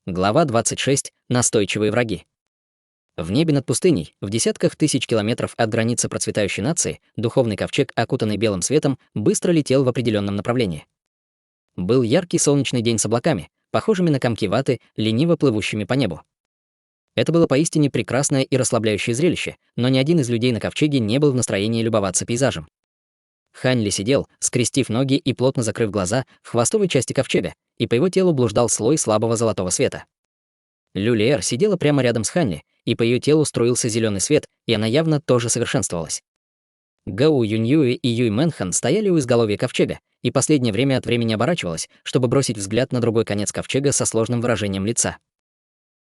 Глава 26. Настойчивые враги. В небе над пустыней, в десятках тысяч километров от границы процветающей нации, духовный ковчег, окутанный белым светом, быстро летел в определенном направлении. Был яркий солнечный день с облаками, похожими на комки ваты, лениво плывущими по небу. Это было поистине прекрасное и расслабляющее зрелище, но ни один из людей на ковчеге не был в настроении любоваться пейзажем. Хань Ли сидел, скрестив ноги и плотно закрыв глаза в хвостовой части ковчега, и по его телу блуждал слой слабого золотого света. Люлиэр сидела прямо рядом с Хань Ли, и по ее телу струился зеленый свет, и она явно тоже совершенствовалась. Гао Юньюэ и Юй Мэнхан стояли у изголовья ковчега, и последнее время от времени оборачивалась, чтобы бросить взгляд на другой конец ковчега со сложным выражением лица.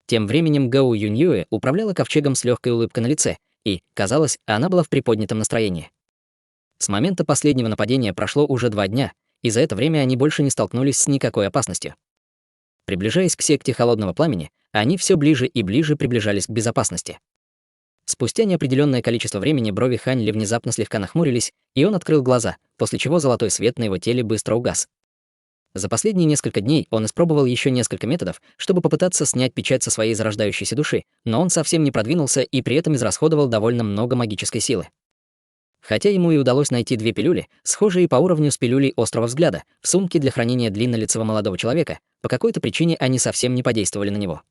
Тем временем Гао Юньюэ управляла ковчегом с легкой улыбкой на лице, и, казалось, она была в приподнятом настроении. С момента последнего нападения прошло уже 2 дня, и за это время они больше не столкнулись с никакой опасностью. Приближаясь к секте холодного пламени, они все ближе и ближе приближались к безопасности. Спустя неопределенное количество времени брови Хань Ли внезапно слегка нахмурились, и он открыл глаза, после чего золотой свет на его теле быстро угас. За последние несколько дней он испробовал еще несколько методов, чтобы попытаться снять печать со своей зарождающейся души, но он совсем не продвинулся и при этом израсходовал довольно много магической силы. Хотя ему и удалось найти 2 пилюли, схожие по уровню с пилюлей острого взгляда, в сумке для хранения длиннолицего молодого человека, по какой-то причине они совсем не подействовали на него.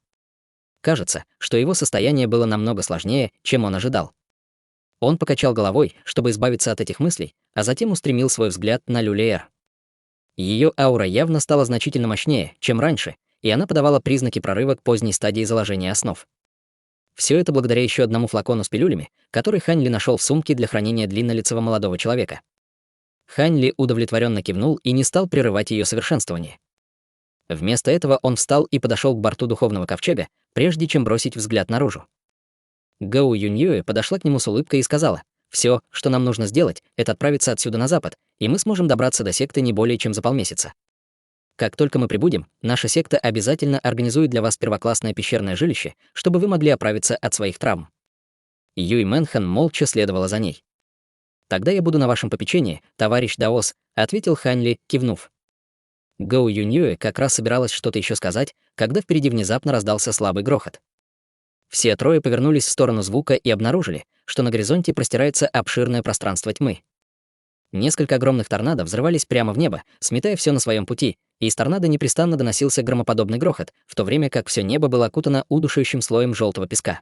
Кажется, что его состояние было намного сложнее, чем он ожидал. Он покачал головой, чтобы избавиться от этих мыслей, а затем устремил свой взгляд на Люлиэр. Ее аура явно стала значительно мощнее, чем раньше, и она подавала признаки прорыва к поздней стадии заложения основ. Все это благодаря еще одному флакону с пилюлями, который Хань Ли нашел в сумке для хранения длиннолицего молодого человека. Хань Ли удовлетворенно кивнул и не стал прерывать ее совершенствование. Вместо этого он встал и подошел к борту духовного ковчега, прежде чем бросить взгляд наружу. Гао Юньюэ подошла к нему с улыбкой и сказала: «Все, что нам нужно сделать, это отправиться отсюда на запад, и мы сможем добраться до секты не более чем за полмесяца. Как только мы прибудем, наша секта обязательно организует для вас первоклассное пещерное жилище, чтобы вы могли оправиться от своих травм». Юй Мэнхан молча следовала за ней. «Тогда я буду на вашем попечении, товарищ Даос», — ответил Хань Ли, кивнув. Гао Юньюэ как раз собиралась что-то еще сказать, когда впереди внезапно раздался слабый грохот. Все трое повернулись в сторону звука и обнаружили, что на горизонте простирается обширное пространство тьмы. Несколько огромных торнадо взрывались прямо в небо, сметая все на своем пути, и из торнадо непрестанно доносился громоподобный грохот, в то время как все небо было окутано удушающим слоем желтого песка.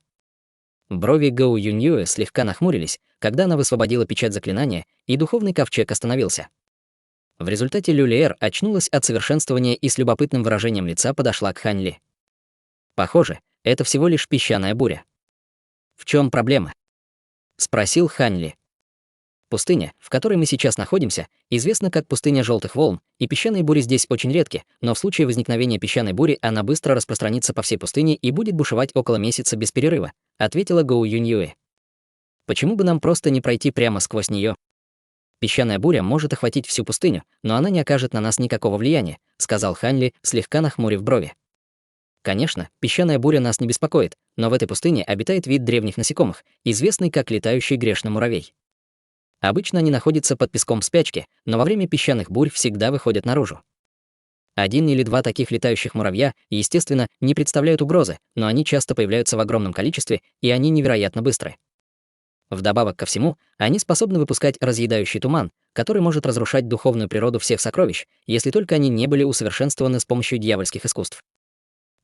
Брови Гао Юньюэ слегка нахмурились, когда она высвободила печать заклинания, и духовный ковчег остановился. В результате Люлиэр очнулась от совершенствования и с любопытным выражением лица подошла к Хань Ли. «Похоже, это всего лишь песчаная буря». «В чем проблема?» — спросил Хань Ли. «Пустыня, в которой мы сейчас находимся, известна как пустыня желтых волн, и песчаные бури здесь очень редки, но в случае возникновения песчаной бури она быстро распространится по всей пустыне и будет бушевать около месяца без перерыва», — ответила Гао Юньюэ. «Почему бы нам просто не пройти прямо сквозь нее? Песчаная буря может охватить всю пустыню, но она не окажет на нас никакого влияния», — сказал Хань Ли, слегка нахмурив брови. «Конечно, песчаная буря нас не беспокоит, но в этой пустыне обитает вид древних насекомых, известный как летающий грешный муравей. Обычно они находятся под песком в спячке, но во время песчаных бурь всегда выходят наружу. 1 или 2 таких летающих муравья, естественно, не представляют угрозы, но они часто появляются в огромном количестве, и они невероятно быстры. Вдобавок ко всему, они способны выпускать разъедающий туман, который может разрушать духовную природу всех сокровищ, если только они не были усовершенствованы с помощью дьявольских искусств.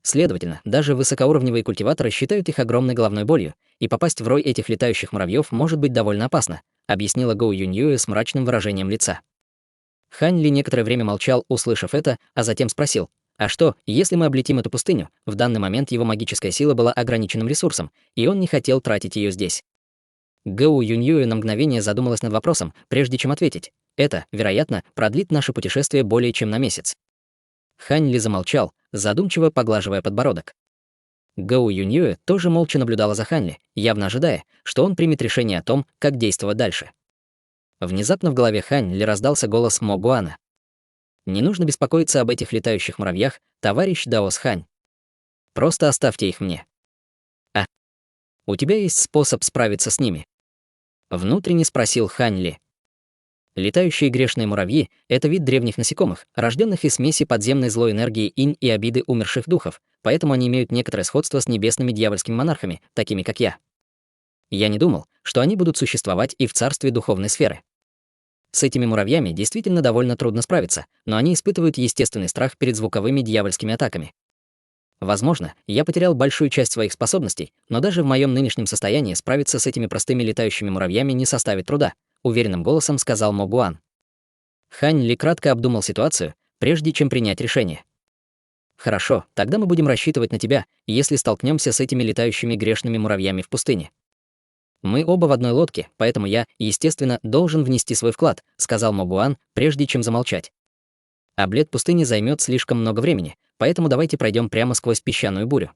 Следовательно, даже высокоуровневые культиваторы считают их огромной головной болью, и попасть в рой этих летающих муравьев может быть довольно опасно», — объяснила Гао Юньюэ с мрачным выражением лица. Хань Ли некоторое время молчал, услышав это, а затем спросил: «А что, если мы облетим эту пустыню?» В данный момент его магическая сила была ограниченным ресурсом, и он не хотел тратить ее здесь. Гао Юньюэ на мгновение задумалась над вопросом, прежде чем ответить: «Это, вероятно, продлит наше путешествие более чем на месяц». Хань Ли замолчал, задумчиво поглаживая подбородок. Гао Юньюэ тоже молча наблюдала за Хань Ли, явно ожидая, что он примет решение о том, как действовать дальше. Внезапно в голове Хань Ли раздался голос Мо Гуана. «Не нужно беспокоиться об этих летающих муравьях, товарищ Даос Хань. Просто оставьте их мне. А у тебя есть способ справиться с ними?» Внутренне спросил Хань Ли. Летающие грешные муравьи — это вид древних насекомых, рожденных из смеси подземной злой энергии инь и обиды умерших духов, поэтому они имеют некоторое сходство с небесными дьявольскими монархами, такими как я. Я не думал, что они будут существовать и в царстве духовной сферы. С этими муравьями действительно довольно трудно справиться, но они испытывают естественный страх перед звуковыми дьявольскими атаками. Возможно, я потерял большую часть своих способностей, но даже в моем нынешнем состоянии справиться с этими простыми летающими муравьями не составит труда, уверенным голосом сказал Мо Гуан. Хань Ли кратко обдумал ситуацию, прежде чем принять решение. Хорошо, тогда мы будем рассчитывать на тебя, если столкнемся с этими летающими грешными муравьями в пустыне. Мы оба в одной лодке, поэтому я, естественно, должен внести свой вклад, сказал Мо Гуан, прежде чем замолчать. Облет пустыни займет слишком много времени, поэтому давайте пройдем прямо сквозь песчаную бурю.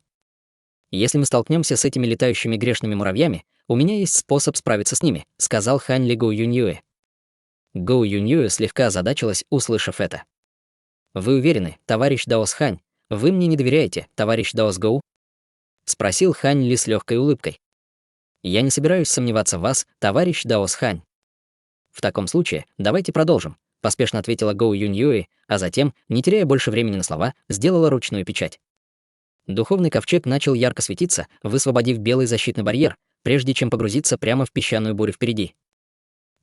Если мы столкнемся с этими летающими грешными муравьями, у меня есть способ справиться с ними, сказал Хань Ли Гоу Юньюэ. Гоу Юньюэ слегка озадачилась, услышав это. Вы уверены, товарищ Даос Хань? Вы мне не доверяете, товарищ Даос Гоу? Спросил Хань Ли с легкой улыбкой. Я не собираюсь сомневаться в вас, товарищ Даос Хань. В таком случае, давайте продолжим, поспешно ответила Гоу Юньюэ, а затем, не теряя больше времени на слова, сделала ручную печать. Духовный ковчег начал ярко светиться, высвободив белый защитный барьер, прежде чем погрузиться прямо в песчаную бурю впереди.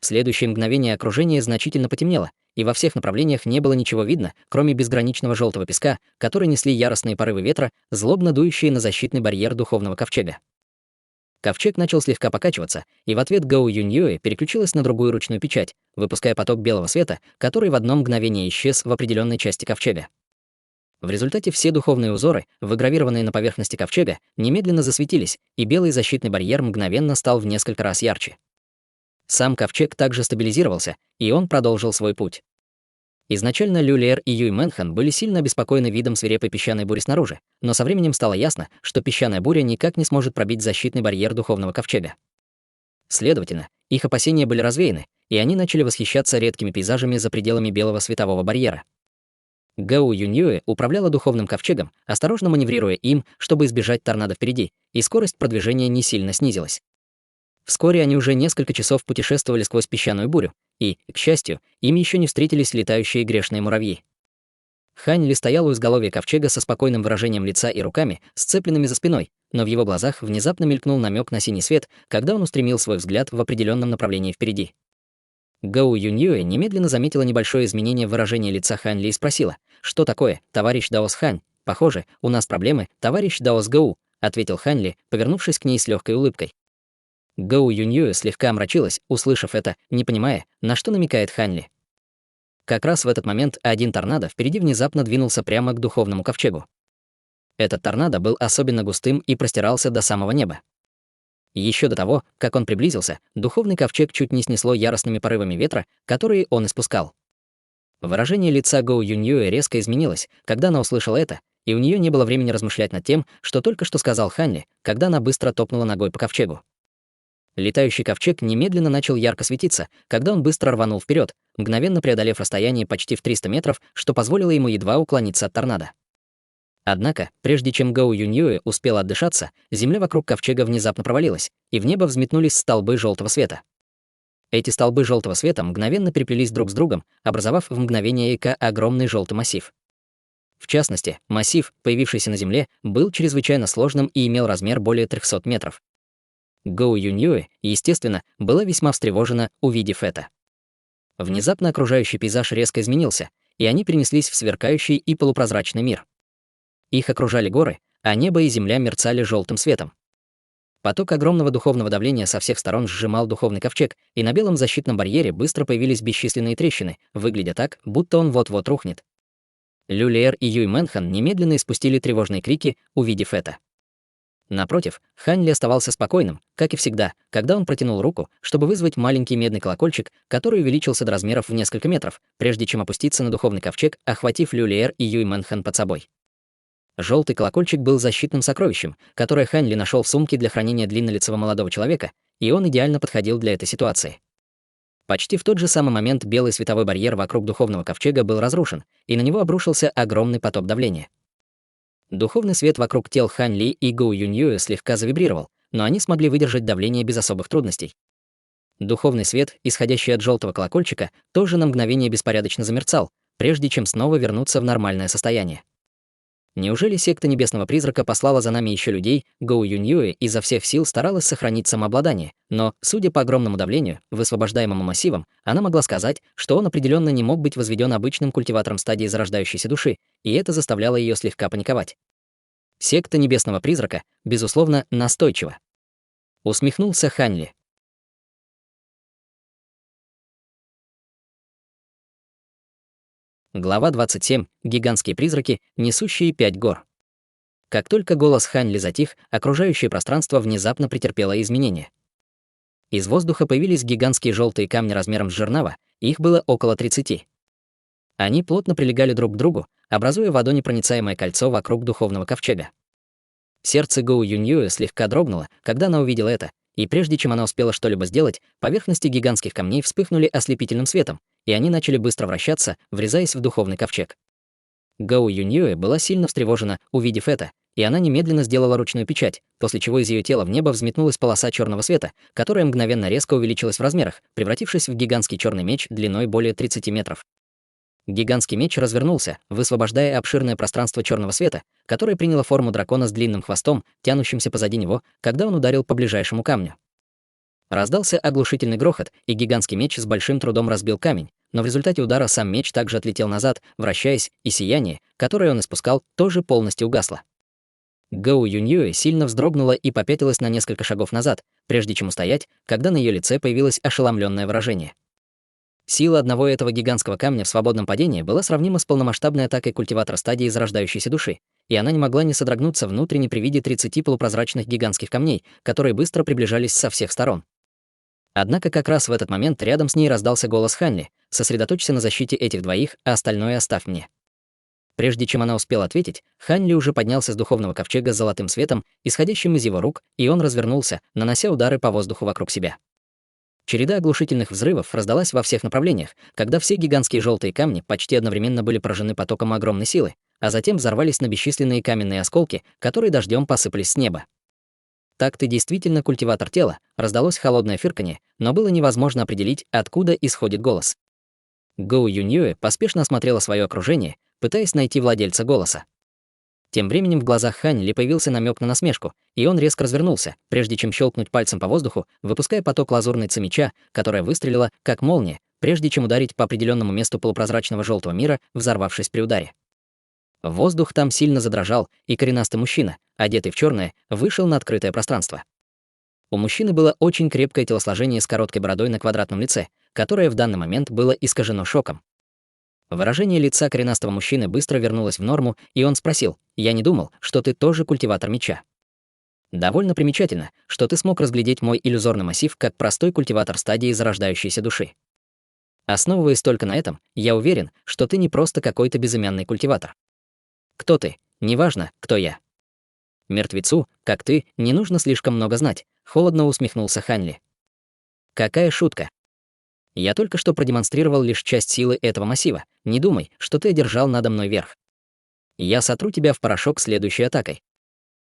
В следующее мгновение окружение значительно потемнело, и во всех направлениях не было ничего видно, кроме безграничного желтого песка, который несли яростные порывы ветра, злобно дующие на защитный барьер духовного ковчега. Ковчег начал слегка покачиваться, и в ответ Гоу Юньюэ переключилась на другую ручную печать, выпуская поток белого света, который в одно мгновение исчез в определенной части ковчега. В результате все духовные узоры, выгравированные на поверхности ковчега, немедленно засветились, и белый защитный барьер мгновенно стал в несколько раз ярче. Сам ковчег также стабилизировался, и он продолжил свой путь. Изначально Лю Лер и Юй Мэнхан были сильно обеспокоены видом свирепой песчаной бури снаружи, но со временем стало ясно, что песчаная буря никак не сможет пробить защитный барьер духовного ковчега. Следовательно, их опасения были развеяны, и они начали восхищаться редкими пейзажами за пределами белого светового барьера. Гоу Юньюэ управляла духовным ковчегом, осторожно маневрируя им, чтобы избежать торнадо впереди, и скорость продвижения не сильно снизилась. Вскоре они уже несколько часов путешествовали сквозь песчаную бурю, и, к счастью, им еще не встретились летающие грешные муравьи. Хань Ли стоял у изголовья ковчега со спокойным выражением лица и руками, сцепленными за спиной, но в его глазах внезапно мелькнул намек на синий свет, когда он устремил свой взгляд в определенном направлении впереди. Гоу Юньюэ немедленно заметила небольшое изменение в выражении лица Хань Ли и спросила: «Что такое, товарищ Даос Хань? Похоже, у нас проблемы, товарищ Даос Гоу», ответил Хань Ли, повернувшись к ней с легкой улыбкой. Гоу Юньюэ слегка омрачилась, услышав это, не понимая, на что намекает Хань Ли. Как раз в этот момент один торнадо впереди внезапно двинулся прямо к духовному ковчегу. Этот торнадо был особенно густым и простирался до самого неба. Еще до того, как он приблизился, духовный ковчег чуть не снесло яростными порывами ветра, которые он испускал. Выражение лица Гоу Юньюэ резко изменилось, когда она услышала это, и у нее не было времени размышлять над тем, что только что сказал Хань Ли, когда она быстро топнула ногой по ковчегу. Летающий ковчег немедленно начал ярко светиться, когда он быстро рванул вперед, мгновенно преодолев расстояние почти в 300 метров, что позволило ему едва уклониться от торнадо. Однако, прежде чем Гоу Юньюэ успела отдышаться, земля вокруг ковчега внезапно провалилась, и в небо взметнулись столбы желтого света. Эти столбы желтого света мгновенно переплелись друг с другом, образовав в мгновение ока огромный желтый массив. В частности, массив, появившийся на земле, был чрезвычайно сложным и имел размер более 300 метров. Гоу Юньюэ, естественно, была весьма встревожена, увидев это. Внезапно окружающий пейзаж резко изменился, и они перенеслись в сверкающий и полупрозрачный мир. Их окружали горы, а небо и земля мерцали желтым светом. Поток огромного духовного давления со всех сторон сжимал духовный ковчег, и на белом защитном барьере быстро появились бесчисленные трещины, выглядя так, будто он вот-вот рухнет. Лю Лер и Юй Мэнхан немедленно испустили тревожные крики, увидев это. Напротив, Хань Ли оставался спокойным, как и всегда, когда он протянул руку, чтобы вызвать маленький медный колокольчик, который увеличился до размеров в несколько метров, прежде чем опуститься на духовный ковчег, охватив Лю Лер и Юй Мэнхан под собой. Желтый колокольчик был защитным сокровищем, которое Хань Ли нашел в сумке для хранения длиннолицего молодого человека, и он идеально подходил для этой ситуации. Почти в тот же самый момент белый световой барьер вокруг духовного ковчега был разрушен, и на него обрушился огромный поток давления. Духовный свет вокруг тел Хань Ли и Гоу Юньюэ слегка завибрировал, но они смогли выдержать давление без особых трудностей. Духовный свет, исходящий от желтого колокольчика, тоже на мгновение беспорядочно замерцал, прежде чем снова вернуться в нормальное состояние. Неужели секта Небесного Призрака послала за нами еще людей? Гоу Юньюэ изо всех сил старалась сохранить самообладание, но, судя по огромному давлению, высвобождаемому массивом, она могла сказать, что он определенно не мог быть возведен обычным культиватором стадии зарождающейся души, и это заставляло ее слегка паниковать. Секта Небесного Призрака, безусловно, настойчива. Усмехнулся Ханли. Глава 27. Гигантские призраки, несущие 5 гор. Как только голос Ханли затих, окружающее пространство внезапно претерпело изменения. Из воздуха появились гигантские желтые камни размером с жернова, их было около 30. Они плотно прилегали друг к другу, образуя водонепроницаемое кольцо вокруг духовного ковчега. Сердце Гоу Юньюэ слегка дрогнуло, когда она увидела это, и прежде чем она успела что-либо сделать, поверхности гигантских камней вспыхнули ослепительным светом, и они начали быстро вращаться, врезаясь в духовный ковчег. Гоу Юньюэ была сильно встревожена, увидев это, и она немедленно сделала ручную печать, после чего из ее тела в небо взметнулась полоса черного света, которая мгновенно резко увеличилась в размерах, превратившись в гигантский черный меч длиной более 30 метров. Гигантский меч развернулся, высвобождая обширное пространство черного света, которое приняло форму дракона с длинным хвостом, тянущимся позади него, когда он ударил по ближайшему камню. Раздался оглушительный грохот, и гигантский меч с большим трудом разбил камень, но в результате удара сам меч также отлетел назад, вращаясь, и сияние, которое он испускал, тоже полностью угасло. Гоу Юньюэ сильно вздрогнула и попятилась на несколько шагов назад, прежде чем устоять, когда на ее лице появилось ошеломленное выражение. Сила одного этого гигантского камня в свободном падении была сравнима с полномасштабной атакой культиватора стадии зарождающейся души, и она не могла не содрогнуться внутренне при виде 30 полупрозрачных гигантских камней, которые быстро приближались со всех сторон. Однако как раз в этот момент рядом с ней раздался голос Ханли: «Сосредоточься на защите этих двоих, а остальное оставь мне». Прежде чем она успела ответить, Ханли уже поднялся с духовного ковчега с золотым светом, исходящим из его рук, и он развернулся, нанося удары по воздуху вокруг себя. Череда оглушительных взрывов раздалась во всех направлениях, когда все гигантские желтые камни почти одновременно были поражены потоком огромной силы, а затем взорвались на бесчисленные каменные осколки, которые дождем посыпались с неба. «Так ты действительно культиватор тела», раздалось холодное фырканье, но было невозможно определить, откуда исходит голос. Гоу Юньюэ поспешно осмотрела свое окружение, пытаясь найти владельца голоса. Тем временем в глазах Ханли появился намек на насмешку, и он резко развернулся, прежде чем щелкнуть пальцем по воздуху, выпуская поток лазурной ци-меча, которая выстрелила, как молния, прежде чем ударить по определенному месту полупрозрачного желтого мира, взорвавшись при ударе. Воздух там сильно задрожал, и коренастый мужчина, одетый в черное, вышел на открытое пространство. У мужчины было очень крепкое телосложение с короткой бородой на квадратном лице, которое в данный момент было искажено шоком. Выражение лица коренастого мужчины быстро вернулось в норму, и он спросил: «Я не думал, что ты тоже культиватор меча. Довольно примечательно, что ты смог разглядеть мой иллюзорный массив как простой культиватор стадии зарождающейся души. Основываясь только на этом, я уверен, что ты не просто какой-то безымянный культиватор. Кто ты? Неважно, кто я. Мертвецу, как ты, не нужно слишком много знать», — холодно усмехнулся Ханли. «Какая шутка. Я только что продемонстрировал лишь часть силы этого массива. Не думай, что ты одержал надо мной верх. Я сотру тебя в порошок следующей атакой».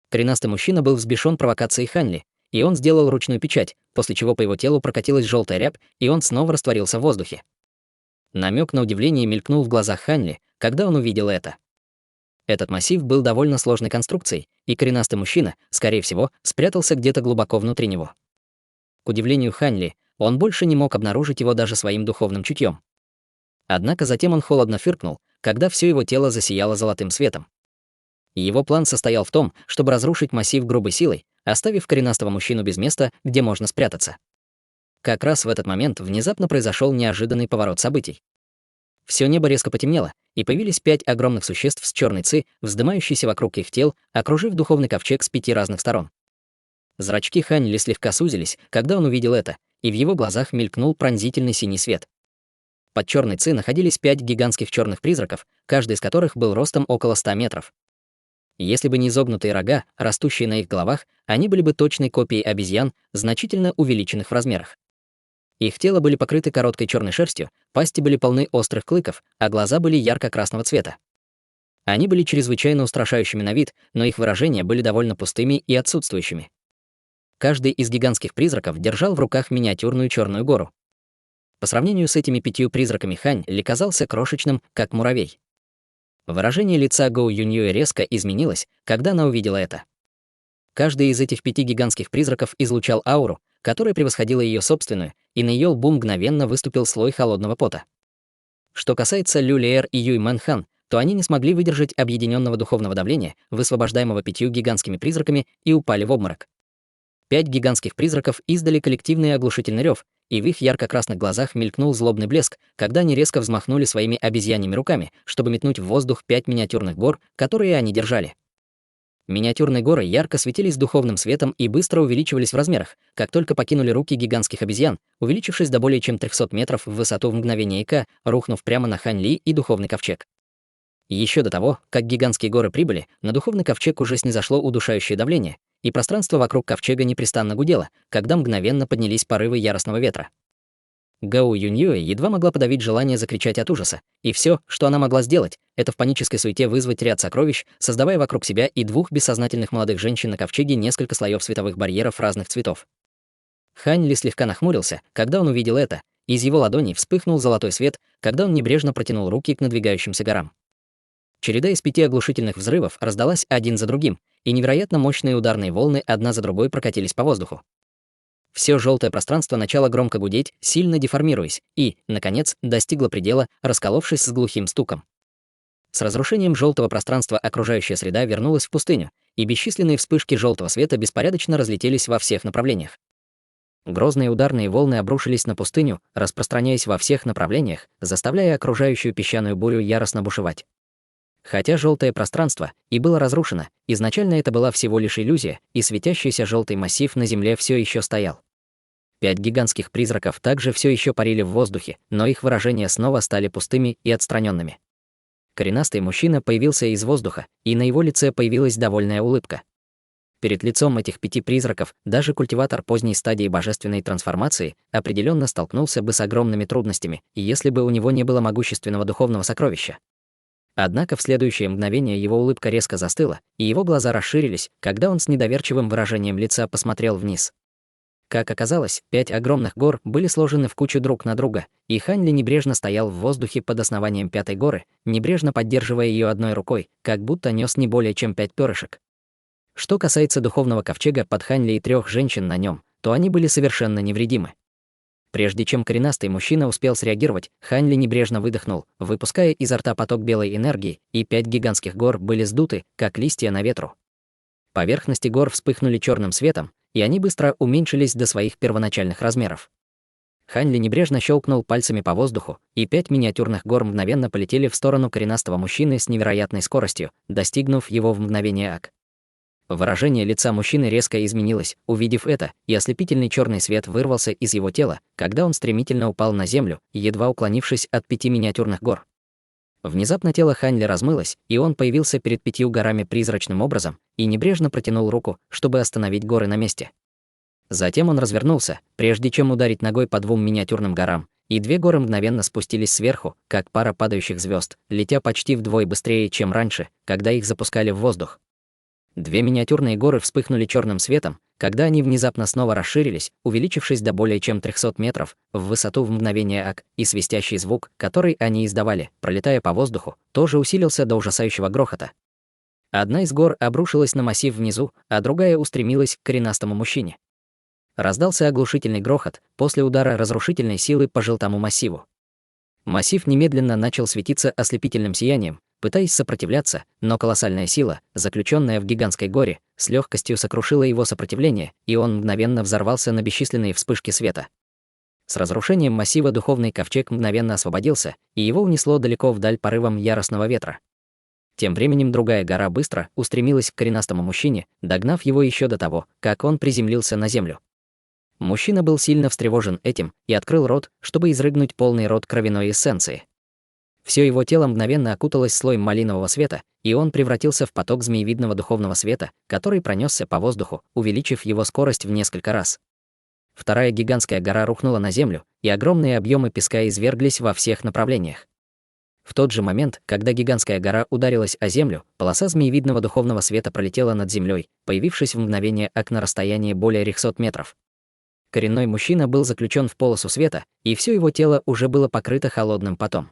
Коренастый мужчина был взбешен провокацией Ханли, и он сделал ручную печать, после чего по его телу прокатилась желтая рябь, и он снова растворился в воздухе. Намек на удивление мелькнул в глазах Ханли, когда он увидел это. Этот массив был довольно сложной конструкцией, и коренастый мужчина, скорее всего, спрятался где-то глубоко внутри него. К удивлению Ханли, он больше не мог обнаружить его даже своим духовным чутьем. Однако затем он холодно фыркнул, когда все его тело засияло золотым светом. Его план состоял в том, чтобы разрушить массив грубой силой, оставив коренастого мужчину без места, где можно спрятаться. Как раз в этот момент внезапно произошел неожиданный поворот событий. Все небо резко потемнело, и появились 5 огромных существ с черной ци, вздымающейся вокруг их тел, окружив духовный ковчег с 5 разных сторон. Зрачки Ханли слегка сузились, когда он увидел это, и в его глазах мелькнул пронзительный синий свет. Под черной ци находились 5 гигантских черных призраков, каждый из которых был ростом около 100 метров. Если бы не изогнутые рога, растущие на их головах, они были бы точной копией обезьян, значительно увеличенных в размерах. Их тела были покрыты короткой черной шерстью, пасти были полны острых клыков, а глаза были ярко-красного цвета. Они были чрезвычайно устрашающими на вид, но их выражения были довольно пустыми и отсутствующими. Каждый из гигантских призраков держал в руках миниатюрную черную гору. По сравнению с этими 5 призраками Хань Ли казался крошечным, как муравей. Выражение лица Гоу Юньюэ резко изменилось, когда она увидела это. Каждый из этих 5 гигантских призраков излучал ауру, которая превосходила ее собственную, и на ее лбу мгновенно выступил слой холодного пота. Что касается Люлиэр и Юй Мэнхан, то они не смогли выдержать объединенного духовного давления, высвобождаемого 5 гигантскими призраками, и упали в обморок. 5 гигантских призраков издали коллективный оглушительный рев, и в их ярко-красных глазах мелькнул злобный блеск, когда они резко взмахнули своими обезьяньими руками, чтобы метнуть в воздух 5 миниатюрных гор, которые они держали. Миниатюрные горы ярко светились духовным светом и быстро увеличивались в размерах, как только покинули руки гигантских обезьян, увеличившись до более чем 300 метров в высоту в мгновение ока, рухнув прямо на Хань Ли и духовный ковчег. Еще до того, как гигантские горы прибыли, на духовный ковчег уже снизошло удушающее давление, и пространство вокруг ковчега непрестанно гудело, когда мгновенно поднялись порывы яростного ветра. Гоу Юньюэ едва могла подавить желание закричать от ужаса, и все, что она могла сделать, это в панической суете вызвать ряд сокровищ, создавая вокруг себя и 2 бессознательных молодых женщин на ковчеге несколько слоев световых барьеров разных цветов. Хань Ли слегка нахмурился, когда он увидел это, и из его ладоней вспыхнул золотой свет, когда он небрежно протянул руки к надвигающимся горам. Череда из 5 оглушительных взрывов раздалась один за другим, и невероятно мощные ударные волны одна за другой прокатились по воздуху. Все желтое пространство начало громко гудеть, сильно деформируясь, и, наконец, достигло предела, расколовшись с глухим стуком. С разрушением желтого пространства окружающая среда вернулась в пустыню, и бесчисленные вспышки желтого света беспорядочно разлетелись во всех направлениях. Грозные ударные волны обрушились на пустыню, распространяясь во всех направлениях, заставляя окружающую песчаную бурю яростно бушевать. Хотя желтое пространство и было разрушено, изначально это была всего лишь иллюзия, и светящийся желтый массив на земле все еще стоял. 5 гигантских призраков также все еще парили в воздухе, но их выражения снова стали пустыми и отстраненными. Коренастый мужчина появился из воздуха, и на его лице появилась довольная улыбка. Перед лицом этих 5 призраков даже культиватор поздней стадии божественной трансформации определенно столкнулся бы с огромными трудностями, если бы у него не было могущественного духовного сокровища. Однако в следующее мгновение его улыбка резко застыла, и его глаза расширились, когда он с недоверчивым выражением лица посмотрел вниз. Как оказалось, 5 огромных гор были сложены в кучу друг на друга, и Хань Ли небрежно стоял в воздухе под основанием 5-й горы, небрежно поддерживая ее одной рукой, как будто нес не более чем 5 перышек. Что касается духовного ковчега под Хань Ли и 3 женщин на нем, то они были совершенно невредимы. Прежде чем коренастый мужчина успел среагировать, Хань Ли небрежно выдохнул, выпуская изо рта поток белой энергии, и 5 гигантских гор были сдуты, как листья на ветру. Поверхности гор вспыхнули черным светом, и они быстро уменьшились до своих первоначальных размеров. Хань Ли небрежно щелкнул пальцами по воздуху, и 5 миниатюрных гор мгновенно полетели в сторону коренастого мужчины с невероятной скоростью, достигнув его в мгновение ока. Выражение лица мужчины резко изменилось, увидев это, и ослепительный черный свет вырвался из его тела, когда он стремительно упал на землю, едва уклонившись от 5 миниатюрных гор. Внезапно тело Хань Ли размылось, и он появился перед 5 горами призрачным образом и небрежно протянул руку, чтобы остановить горы на месте. Затем он развернулся, прежде чем ударить ногой по 2 миниатюрным горам, и 2 горы мгновенно спустились сверху, как пара падающих звезд, летя почти вдвое быстрее, чем раньше, когда их запускали в воздух. 2 миниатюрные горы вспыхнули черным светом, когда они внезапно снова расширились, увеличившись до более чем 300 метров в высоту в мгновение ока, и свистящий звук, который они издавали, пролетая по воздуху, тоже усилился до ужасающего грохота. Одна из гор обрушилась на массив внизу, а другая устремилась к коренастому мужчине. Раздался оглушительный грохот после удара разрушительной силы по желтому массиву. Массив немедленно начал светиться ослепительным сиянием, пытаясь сопротивляться, но колоссальная сила, заключенная в гигантской горе, с легкостью сокрушила его сопротивление, и он мгновенно взорвался на бесчисленные вспышки света. С разрушением массива духовный ковчег мгновенно освободился, и его унесло далеко вдаль порывом яростного ветра. Тем временем другая гора быстро устремилась к коренастому мужчине, догнав его еще до того, как он приземлился на землю. Мужчина был сильно встревожен этим и открыл рот, чтобы изрыгнуть полный рот кровяной эссенции. Все его тело мгновенно окуталось слоем малинового света, и он превратился в поток змеевидного духовного света, который пронесся по воздуху, увеличив его скорость в несколько раз. Вторая гигантская гора рухнула на землю, и огромные объемы песка изверглись во всех направлениях. В тот же момент, когда гигантская гора ударилась о землю, полоса змеевидного духовного света пролетела над землей, появившись в мгновение ока на расстоянии более 300 метров. Коренной мужчина был заключен в полосу света, и все его тело уже было покрыто холодным потом.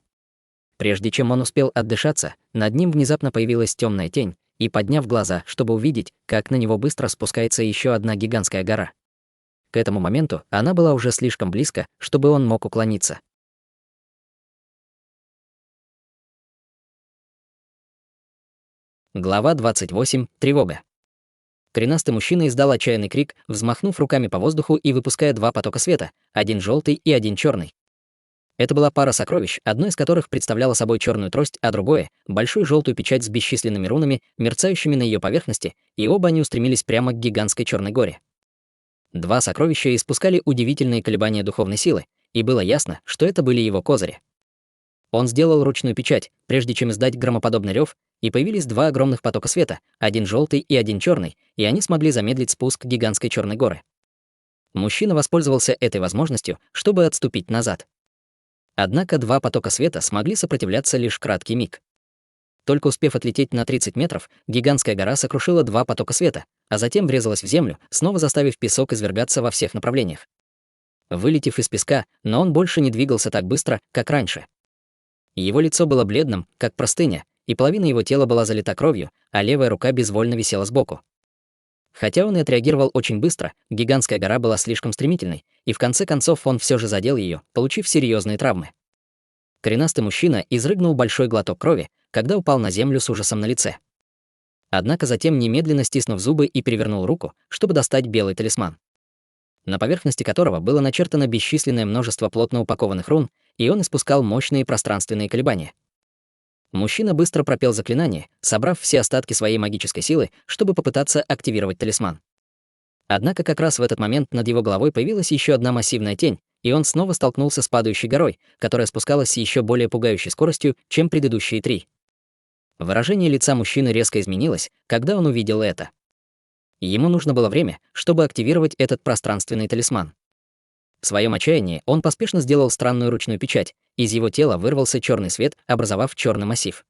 Прежде чем он успел отдышаться, над ним внезапно появилась темная тень, и, подняв глаза, чтобы увидеть, как на него быстро спускается еще одна гигантская гора. К этому моменту она была уже слишком близко, чтобы он мог уклониться. Глава 28. Тревога. Коренастый мужчина издал отчаянный крик, взмахнув руками по воздуху и выпуская два потока света, один желтый и один черный. Это была пара сокровищ, одно из которых представляло собой черную трость, а другое — большую желтую печать с бесчисленными рунами, мерцающими на ее поверхности, и оба они устремились прямо к гигантской черной горе. Два сокровища испускали удивительные колебания духовной силы, и было ясно, что это были его козыри. Он сделал ручную печать, прежде чем издать громоподобный рев, и появились два огромных потока света, один желтый и один черный, и они смогли замедлить спуск гигантской черной горы. Мужчина воспользовался этой возможностью, чтобы отступить назад. Однако два потока света смогли сопротивляться лишь краткий миг. Только успев отлететь на 30 метров, гигантская гора сокрушила два потока света, а затем врезалась в землю, снова заставив песок извергаться во всех направлениях. Вылетев из песка, но он больше не двигался так быстро, как раньше. Его лицо было бледным, как простыня, и половина его тела была залита кровью, а левая рука безвольно висела сбоку. Хотя он и отреагировал очень быстро, гигантская гора была слишком стремительной, и в конце концов он все же задел ее, получив серьезные травмы. Коренастый мужчина изрыгнул большой глоток крови, когда упал на землю с ужасом на лице. Однако затем немедленно стиснув зубы и перевернул руку, чтобы достать белый талисман, на поверхности которого было начертано бесчисленное множество плотно упакованных рун, и он испускал мощные пространственные колебания. Мужчина быстро пропел заклинание, собрав все остатки своей магической силы, чтобы попытаться активировать талисман. Однако как раз в этот момент над его головой появилась еще одна массивная тень, и он снова столкнулся с падающей горой, которая спускалась с еще более пугающей скоростью, чем предыдущие три. Выражение лица мужчины резко изменилось, когда он увидел это. Ему нужно было время, чтобы активировать этот пространственный талисман. В своем отчаянии он поспешно сделал странную ручную печать, из его тела вырвался черный свет, образовав черный массив.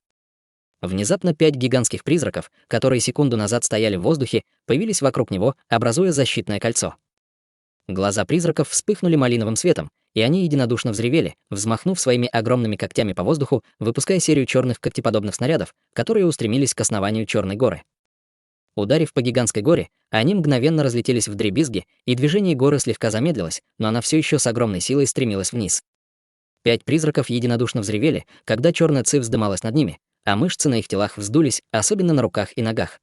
Внезапно 5 гигантских призраков, которые секунду назад стояли в воздухе, появились вокруг него, образуя защитное кольцо. Глаза призраков вспыхнули малиновым светом, и они единодушно взревели, взмахнув своими огромными когтями по воздуху, выпуская серию черных когтеподобных снарядов, которые устремились к основанию черной горы. Ударив по гигантской горе, они мгновенно разлетелись вдребезги, и движение горы слегка замедлилось, но она все еще с огромной силой стремилась вниз. 5 призраков единодушно взревели, когда черная ци вздымалась над ними, а мышцы на их телах вздулись, особенно на руках и ногах.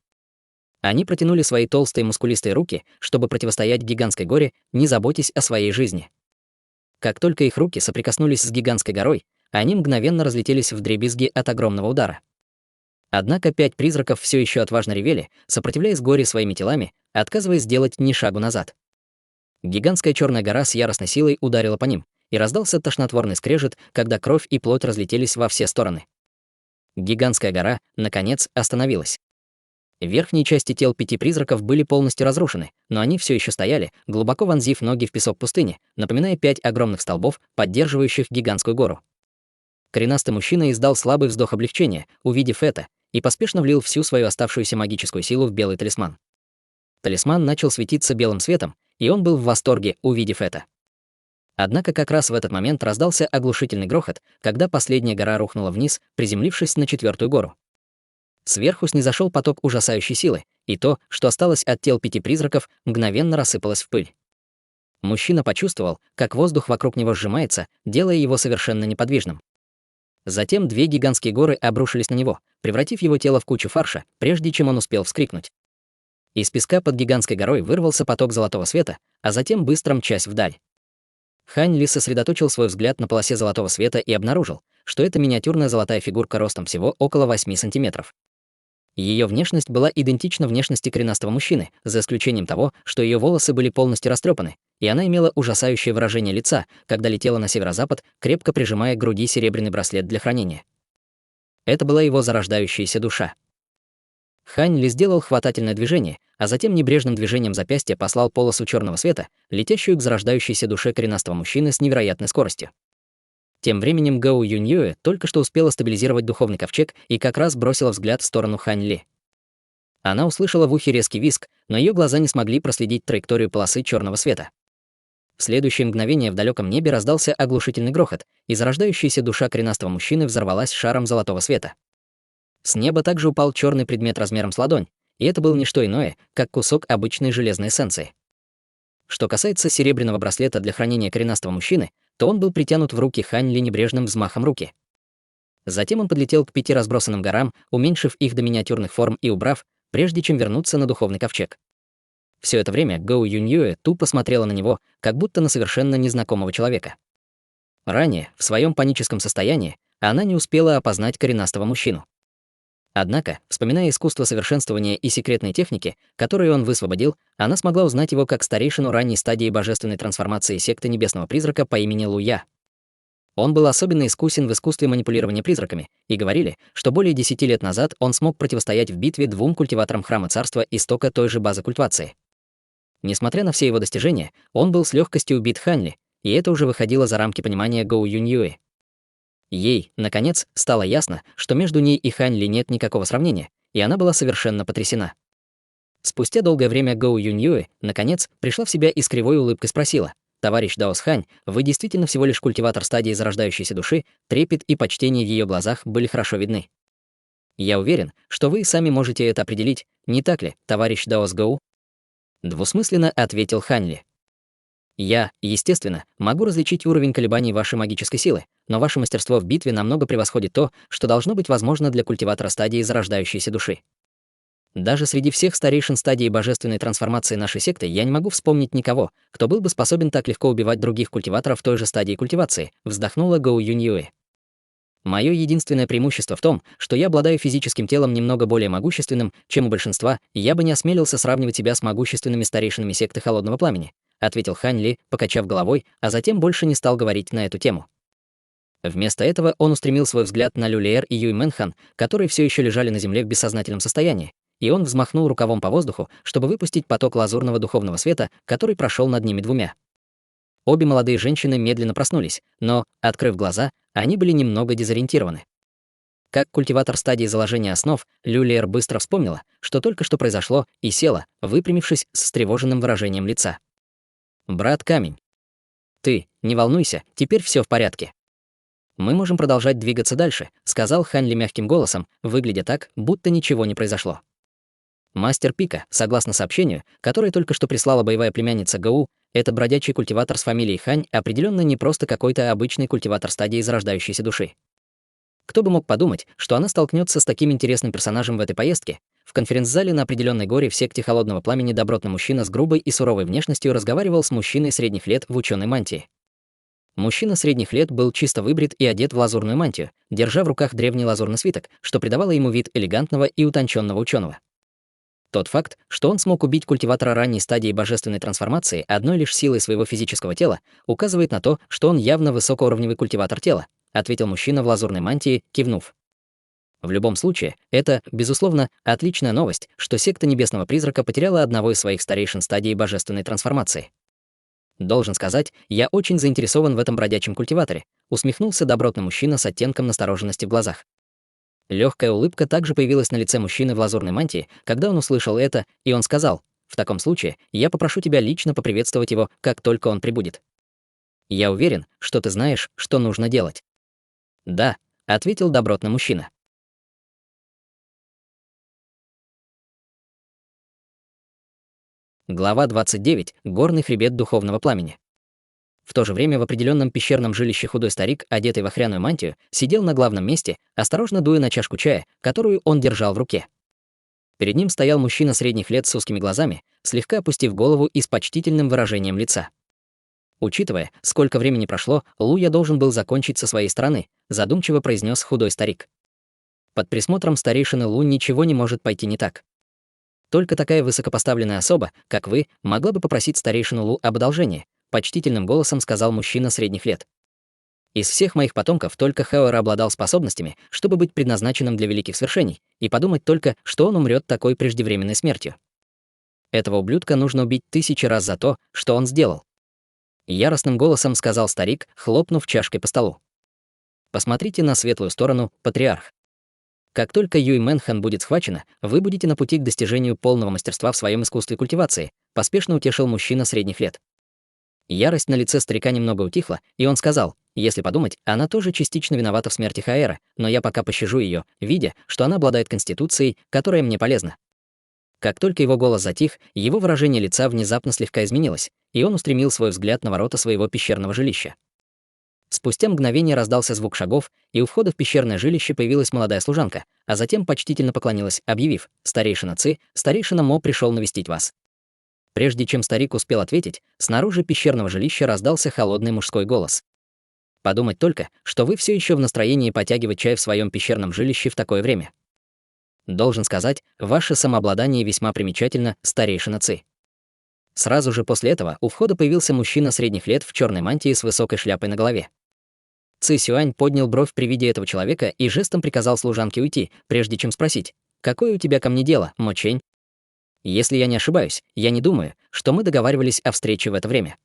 Они протянули свои толстые мускулистые руки, чтобы противостоять гигантской горе, не заботясь о своей жизни. Как только их руки соприкоснулись с гигантской горой, они мгновенно разлетелись вдребезги от огромного удара. Однако 5 призраков все еще отважно ревели, сопротивляясь горе своими телами, отказываясь сделать ни шагу назад. Гигантская черная гора с яростной силой ударила по ним, и раздался тошнотворный скрежет, когда кровь и плоть разлетелись во все стороны. Гигантская гора, наконец, остановилась. Верхние части тел 5 призраков были полностью разрушены, но они все еще стояли, глубоко вонзив ноги в песок пустыни, напоминая 5 огромных столбов, поддерживающих гигантскую гору. Коренастый мужчина издал слабый вздох облегчения, увидев это, и поспешно влил всю свою оставшуюся магическую силу в белый талисман. Талисман начал светиться белым светом, и он был в восторге, увидев это. Однако как раз в этот момент раздался оглушительный грохот, когда последняя гора рухнула вниз, приземлившись на 4-ю гору. Сверху снизошел поток ужасающей силы, и то, что осталось от тел 5 призраков, мгновенно рассыпалось в пыль. Мужчина почувствовал, как воздух вокруг него сжимается, делая его совершенно неподвижным. Затем 2 гигантские горы обрушились на него, превратив его тело в кучу фарша, прежде чем он успел вскрикнуть. Из песка под гигантской горой вырвался поток золотого света, а затем быстро мчась вдаль. Хань Ли сосредоточил свой взгляд на полосе золотого света и обнаружил, что это миниатюрная золотая фигурка ростом всего около 8 сантиметров. Ее внешность была идентична внешности коренастого мужчины, за исключением того, что ее волосы были полностью растрепаны, и она имела ужасающее выражение лица, когда летела на северо-запад, крепко прижимая к груди серебряный браслет для хранения. Это была его зарождающаяся душа. Хань Ли сделал хватательное движение, а затем небрежным движением запястья послал полосу черного света, летящую к зарождающейся душе коренастого мужчины с невероятной скоростью. Тем временем Гоу Юньюэ только что успела стабилизировать духовный ковчег и как раз бросила взгляд в сторону Хань Ли. Она услышала в ухе резкий визг, но ее глаза не смогли проследить траекторию полосы черного света. В следующее мгновение в далеком небе раздался оглушительный грохот, и зарождающаяся душа коренастого мужчины взорвалась шаром золотого света. С неба также упал черный предмет размером с ладонь, и это был не что иное, как кусок обычной железной эссенции. Что касается серебряного браслета для хранения коренастого мужчины, то он был притянут в руки Хань Ли небрежным взмахом руки. Затем он подлетел к 5 разбросанным горам, уменьшив их до миниатюрных форм и убрав, прежде чем вернуться на духовный ковчег. Все это время Гоу Юньюэ тупо смотрела на него, как будто на совершенно незнакомого человека. Ранее, в своем паническом состоянии, она не успела опознать коренастого мужчину. Однако, вспоминая искусство совершенствования и секретные техники, которые он высвободил, она смогла узнать его как старейшину ранней стадии божественной трансформации секты Небесного Призрака по имени Луя. Он был особенно искусен в искусстве манипулирования призраками, и говорили, что более 10 лет назад он смог противостоять в битве 2 культиваторам Храма Царства истока той же базы культивации. Несмотря на все его достижения, он был с легкостью убит Хань Ли, и это уже выходило за рамки понимания Гоу Юньюэ. Ей, наконец, стало ясно, что между ней и Хань Ли нет никакого сравнения, и она была совершенно потрясена. Спустя долгое время Гоу Юньюэ, наконец, пришла в себя и с кривой улыбкой спросила: «Товарищ Даос Хань, вы действительно всего лишь культиватор стадии зарождающейся души?» Трепет и почтение в ее глазах были хорошо видны. «Я уверен, что вы сами можете это определить, не так ли, товарищ Даос Гоу?» Двусмысленно ответил Хань Ли. «Я, естественно, могу различить уровень колебаний вашей магической силы, но ваше мастерство в битве намного превосходит то, что должно быть возможно для культиватора стадии зарождающейся души. Даже среди всех старейшин стадии божественной трансформации нашей секты я не могу вспомнить никого, кто был бы способен так легко убивать других культиваторов той же стадии культивации», вздохнула Гоу Юньюэ. «Мое единственное преимущество в том, что я обладаю физическим телом немного более могущественным, чем у большинства, и я бы не осмелился сравнивать себя с могущественными старейшинами секты Холодного Пламени», ответил Хань Ли, покачав головой, а затем больше не стал говорить на эту тему. Вместо этого он устремил свой взгляд на Люлиэр и Юй Мэнхан, которые все еще лежали на земле в бессознательном состоянии, и он взмахнул рукавом по воздуху, чтобы выпустить поток лазурного духовного света, который прошел над ними двумя. Обе молодые женщины медленно проснулись, но, открыв глаза, они были немного дезориентированы. Как культиватор стадии заложения основ, Люлиэр быстро вспомнила, что только что произошло, и села, выпрямившись с встревоженным выражением лица. «Брат Камень, ты, не волнуйся, теперь все в порядке. Мы можем продолжать двигаться дальше», сказал Хань Ли мягким голосом, выглядя так, будто ничего не произошло. Мастер Пика, согласно сообщению, которое только что прислала боевая племянница Гоу, этот бродячий культиватор с фамилией Хань определенно не просто какой-то обычный культиватор стадии зарождающейся души. Кто бы мог подумать, что она столкнется с таким интересным персонажем в этой поездке? В конференц-зале на определенной горе в секте Холодного Пламени добротный мужчина с грубой и суровой внешностью разговаривал с мужчиной средних лет в ученой мантии. Мужчина средних лет был чисто выбрит и одет в лазурную мантию, держа в руках древний лазурный свиток, что придавало ему вид элегантного и утонченного ученого. Тот факт, что он смог убить культиватора ранней стадии божественной трансформации одной лишь силой своего физического тела, указывает на то, что он явно высокоуровневый культиватор тела, ответил мужчина в лазурной мантии, кивнув. В любом случае, это, безусловно, отличная новость, что секта Небесного Призрака потеряла одного из своих старейшин стадии божественной трансформации. Должен сказать, я очень заинтересован в этом бродячем культиваторе, усмехнулся добротный мужчина с оттенком настороженности в глазах. Легкая улыбка также появилась на лице мужчины в лазурной мантии, когда он услышал это, и он сказал: «В таком случае я попрошу тебя лично поприветствовать его, как только он прибудет. Я уверен, что ты знаешь, что нужно делать». «Да», — ответил добротный мужчина. Глава 29. Горный хребет духовного пламени. В то же время в определенном пещерном жилище худой старик, одетый в охряную мантию, сидел на главном месте, осторожно дуя на чашку чая, которую он держал в руке. Перед ним стоял мужчина средних лет с узкими глазами, слегка опустив голову и с почтительным выражением лица. Учитывая, сколько времени прошло, Луя должен был закончить со своей стороны, задумчиво произнес худой старик. Под присмотром старейшины Лу ничего не может пойти не так. Только такая высокопоставленная особа, как вы, могла бы попросить старейшину Лу об одолжении, почтительным голосом сказал мужчина средних лет. Из всех моих потомков только Хэора обладал способностями, чтобы быть предназначенным для великих свершений, и подумать только, что он умрет такой преждевременной смертью. Этого ублюдка нужно убить 1000 раз за то, что он сделал. Яростным голосом сказал старик, хлопнув чашкой по столу. Посмотрите на светлую сторону, патриарх. Как только Юй Мэнхан будет схвачена, вы будете на пути к достижению полного мастерства в своем искусстве культивации, поспешно утешил мужчина средних лет. Ярость на лице старика немного утихла, и он сказал: если подумать, она тоже частично виновата в смерти Хаэра, но я пока пощажу ее, видя, что она обладает конституцией, которая мне полезна. Как только его голос затих, его выражение лица внезапно слегка изменилось, и он устремил свой взгляд на ворота своего пещерного жилища. Спустя мгновение раздался звук шагов, и у входа в пещерное жилище появилась молодая служанка, а затем почтительно поклонилась, объявив: «Старейшина Ци, старейшина Мо пришел навестить вас». Прежде чем старик успел ответить, снаружи пещерного жилища раздался холодный мужской голос. «Подумать только, что вы все еще в настроении потягивать чай в своем пещерном жилище в такое время. Должен сказать, ваше самообладание весьма примечательно, старейшина Ци». Сразу же после этого у входа появился мужчина средних лет в черной мантии с высокой шляпой на голове. Ци Сюань поднял бровь при виде этого человека и жестом приказал служанке уйти, прежде чем спросить: «Какое у тебя ко мне дело, Мо Чэнь?» «Если я не ошибаюсь, я не думаю, что мы договаривались о встрече в это время».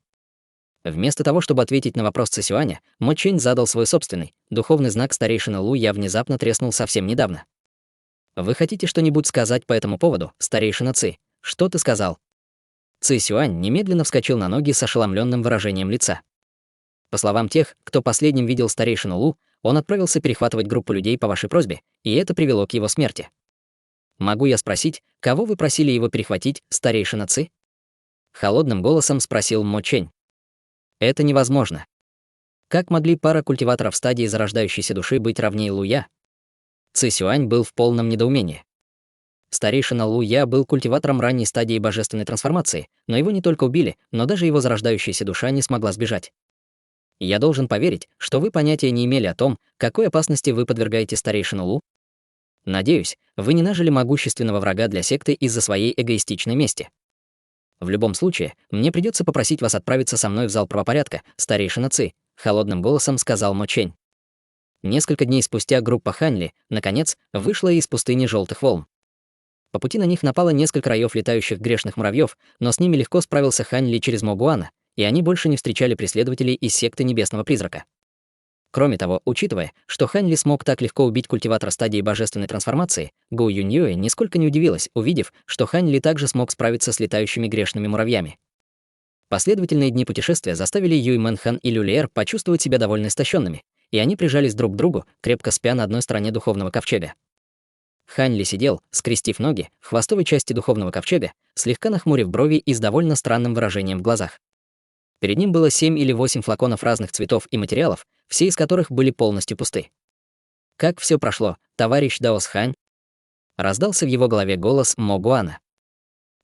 Вместо того, чтобы ответить на вопрос Ци Сюаня, Мо Чэнь задал свой собственный. Духовный знак старейшины Лу я внезапно треснул совсем недавно. «Вы хотите что-нибудь сказать по этому поводу, старейшина Ци? Что ты сказал?» Ци Сюань немедленно вскочил на ноги с ошеломленным выражением лица. По словам тех, кто последним видел старейшину Лу, он отправился перехватывать группу людей по вашей просьбе, и это привело к его смерти. «Могу я спросить, кого вы просили его перехватить, старейшина Ци?» Холодным голосом спросил Мо Чэнь. «Это невозможно. Как могли пара культиваторов стадии зарождающейся души быть равнее Луя?» Ци Сюань был в полном недоумении. Старейшина Луя был культиватором ранней стадии божественной трансформации, но его не только убили, но даже его зарождающаяся душа не смогла сбежать. Я должен поверить, что вы понятия не имели о том, какой опасности вы подвергаете старейшину Лу. Надеюсь, вы не нажили могущественного врага для секты из-за своей эгоистичной мести. В любом случае, мне придется попросить вас отправиться со мной в зал правопорядка, старейшина Ци, холодным голосом сказал Мо Чэнь. Несколько дней спустя группа Ханьли, наконец, вышла из пустыни Желтых волн. По пути на них напало несколько раёв летающих грешных муравьёв, но с ними легко справился Ханьли через Мо Гуана, и они больше не встречали преследователей из секты Небесного Призрака. Кроме того, учитывая, что Ханьли смог так легко убить культиватора стадии божественной трансформации, Гоу Юньюэ нисколько не удивилась, увидев, что Ханьли также смог справиться с летающими грешными муравьями. Последовательные дни путешествия заставили Юй Мэнхан и Люлиэр почувствовать себя довольно истощенными, и они прижались друг к другу, крепко спя на одной стороне духовного ковчега. Ханьли сидел, скрестив ноги, в хвостовой части духовного ковчега, слегка нахмурив брови и с довольно странным выражением в глазах. Перед ним было 7 или 8 флаконов разных цветов и материалов, все из которых были полностью пусты. «Как все прошло, товарищ Даос Хань?» Раздался в его голове голос Мо Гуана.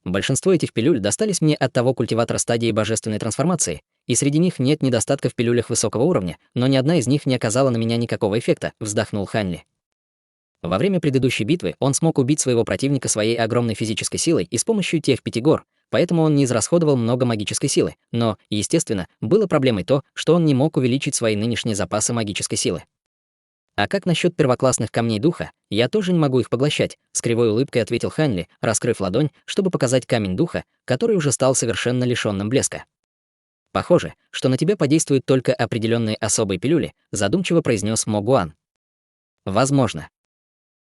«Большинство этих пилюль достались мне от того культиватора стадии божественной трансформации, и среди них нет недостатка в пилюлях высокого уровня, но ни одна из них не оказала на меня никакого эффекта», — вздохнул Ханьли. Во время предыдущей битвы он смог убить своего противника своей огромной физической силой и с помощью тех 5 гор, поэтому он не израсходовал много магической силы, но, естественно, было проблемой то, что он не мог увеличить свои нынешние запасы магической силы. «А как насчет первоклассных камней духа? Я тоже не могу их поглощать», — с кривой улыбкой ответил Ханьли, раскрыв ладонь, чтобы показать камень духа, который уже стал совершенно лишённым блеска. «Похоже, что на тебя подействуют только определённые особые пилюли», — задумчиво произнёс Мо Гуан. «Возможно.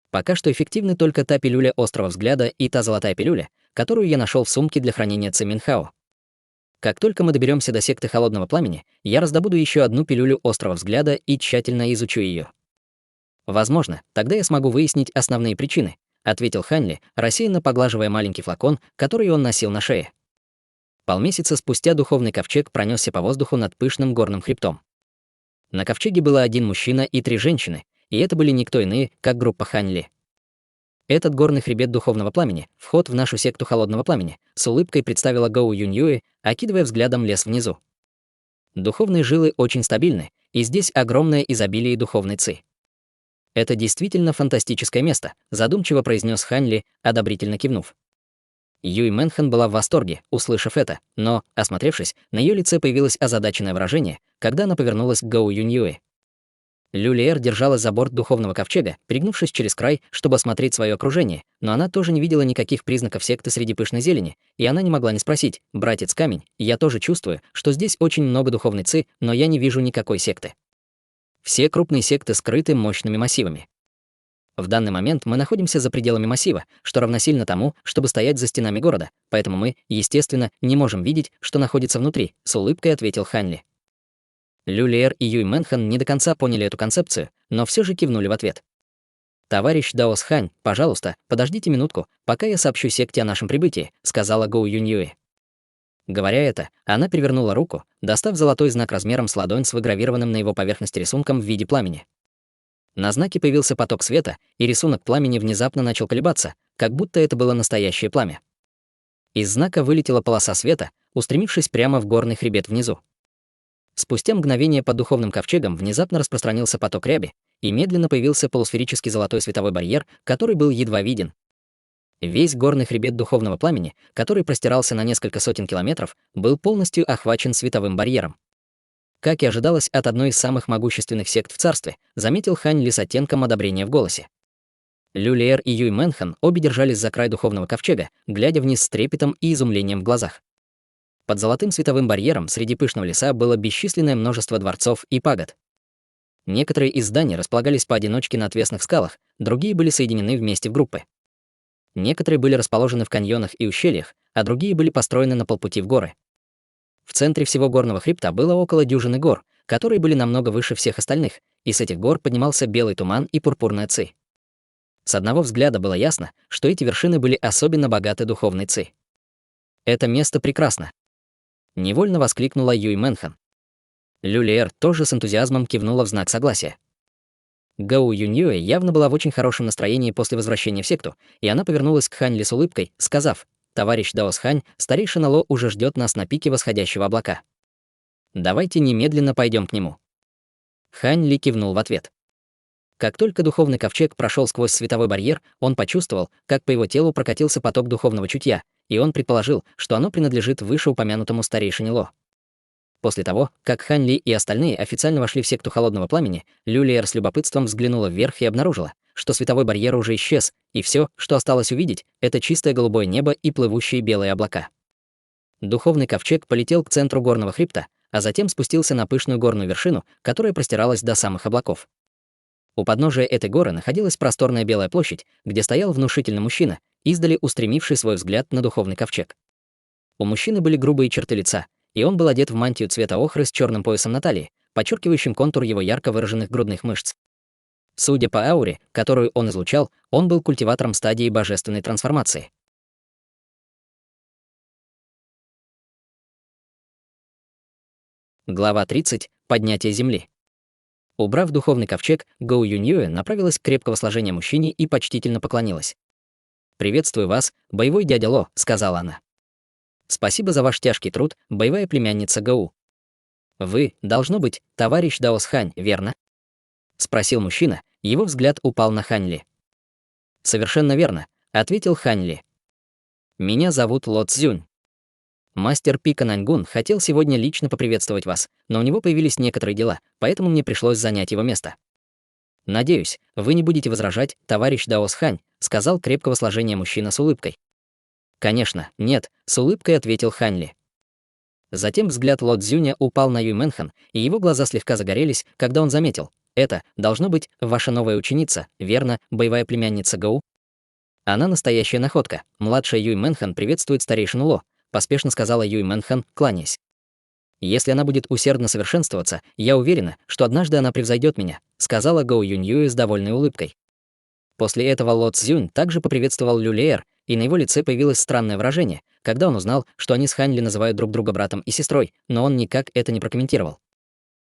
Пока что эффективны только та пилюля острого взгляда и та золотая пилюля, которую я нашел в сумке для хранения Циминхао. Как только мы доберемся до секты Холодного Пламени, я раздобуду еще одну пилюлю острого взгляда и тщательно изучу ее. Возможно, тогда я смогу выяснить основные причины», — ответил Ханьли, рассеянно поглаживая маленький флакон, который он носил на шее. Полмесяца спустя духовный ковчег пронесся по воздуху над пышным горным хребтом. На ковчеге было 1 мужчина и 3 женщины, и это были никто иные, как группа Ханьли. «Этот горный хребет духовного пламени — вход в нашу секту Холодного Пламени», — с улыбкой представила Гоу Юньюэ, окидывая взглядом лес внизу. «Духовные жилы очень стабильны, и здесь огромное изобилие духовной ци». «Это действительно фантастическое место», — задумчиво произнес Ханьли, одобрительно кивнув. Юй Мэнхан была в восторге, услышав это, но, осмотревшись, на ее лице появилось озадаченное выражение, когда она повернулась к Гоу Юньюэ. Люлиэр держалась за борт духовного ковчега, перегнувшись через край, чтобы осмотреть свое окружение, но она тоже не видела никаких признаков секты среди пышной зелени, и она не могла не спросить: «Братец Камень, я тоже чувствую, что здесь очень много духовной ци, но я не вижу никакой секты». Все крупные секты скрыты мощными массивами. В данный момент мы находимся за пределами массива, что равносильно тому, чтобы стоять за стенами города, поэтому мы, естественно, не можем видеть, что находится внутри, с улыбкой ответил Ханли. Люлиер и Юй Мэнхан не до конца поняли эту концепцию, но все же кивнули в ответ. «Товарищ Даос Хань, пожалуйста, подождите минутку, пока я сообщу секте о нашем прибытии», сказала Гоу Юньюэ. Говоря это, она перевернула руку, достав золотой знак размером с ладонь с выгравированным на его поверхности рисунком в виде пламени. На знаке появился поток света, и рисунок пламени внезапно начал колебаться, как будто это было настоящее пламя. Из знака вылетела полоса света, устремившись прямо в горный хребет внизу. Спустя мгновение под духовным ковчегом внезапно распространился поток ряби, и медленно появился полусферический золотой световой барьер, который был едва виден. Весь горный хребет духовного пламени, который простирался на несколько сотен километров, был полностью охвачен световым барьером. Как и ожидалось от одной из самых могущественных сект в царстве, заметил Хань Ли с оттенком одобрения в голосе. Люлиер и Юй Мэнхан обе держались за край духовного ковчега, глядя вниз с трепетом и изумлением в глазах. Под золотым световым барьером среди пышного леса было бесчисленное множество дворцов и пагод. Некоторые из зданий располагались поодиночке на отвесных скалах, другие были соединены вместе в группы. Некоторые были расположены в каньонах и ущельях, а другие были построены на полпути в горы. В центре всего горного хребта было около дюжины гор, которые были намного выше всех остальных, и с этих гор поднимался белый туман и пурпурная ци. С одного взгляда было ясно, что эти вершины были особенно богаты духовной ци. «Это место прекрасно!» Невольно воскликнула Юй Мэнхан. Люлиер тоже с энтузиазмом кивнула в знак согласия. Гоу Юньюэ явно была в очень хорошем настроении после возвращения в секту, и она повернулась к Хань Ли с улыбкой, сказав: «Товарищ Даос Хань, старейшина Ло уже ждет нас на пике восходящего облака. Давайте немедленно пойдем к нему». Хань Ли кивнул в ответ. Как только духовный ковчег прошел сквозь световой барьер, он почувствовал, как по его телу прокатился поток духовного чутья, и он предположил, что оно принадлежит вышеупомянутому старейшине Ло. После того, как Хань Ли и остальные официально вошли в секту холодного пламени, Люлиер с любопытством взглянула вверх и обнаружила, что световой барьер уже исчез, и все, что осталось увидеть, это чистое голубое небо и плывущие белые облака. Духовный ковчег полетел к центру горного хребта, а затем спустился на пышную горную вершину, которая простиралась до самых облаков. У подножия этой горы находилась просторная белая площадь, где стоял внушительный мужчина, издали устремивший свой взгляд на духовный ковчег. У мужчины были грубые черты лица, и он был одет в мантию цвета охры с черным поясом на талии, подчеркивающим контур его ярко выраженных грудных мышц. Судя по ауре, которую он излучал, он был культиватором стадии божественной трансформации. Глава 30. Поднятие земли. Убрав духовный ковчег, Гоу Юньюэ направилась к крепкого сложения мужчине и почтительно поклонилась. «Приветствую вас, боевой дядя Ло», — сказала она. «Спасибо за ваш тяжкий труд, боевая племянница Гоу». «Вы, должно быть, товарищ Даос Хань, верно?» — спросил мужчина, его взгляд упал на Хань Ли. «Совершенно верно», — ответил Хань Ли. «Меня зовут Ло Цзюнь. Мастер Пика Наньгун хотел сегодня лично поприветствовать вас, но у него появились некоторые дела, поэтому мне пришлось занять его место. Надеюсь, вы не будете возражать, товарищ Даос Хань», — сказал крепкого сложения мужчина с улыбкой. «Конечно, нет», — с улыбкой ответил Хань Ли. Затем взгляд Ло Цзюня упал на Юй Мэнхан, и его глаза слегка загорелись, когда он заметил: «Это, должно быть, ваша новая ученица, верно, боевая племянница Гоу?» «Она настоящая находка. Младшая Юй Мэнхан приветствует старейшину Ло», — поспешно сказала Юй Мэнхан, кланяясь. «Если она будет усердно совершенствоваться, я уверена, что однажды она превзойдет меня», — сказала Гоу Юньюэ с довольной улыбкой. После этого Ло Цзюнь также поприветствовал Люлиер, и на его лице появилось странное выражение, когда он узнал, что они с Хань Ли называют друг друга братом и сестрой, но он никак это не прокомментировал.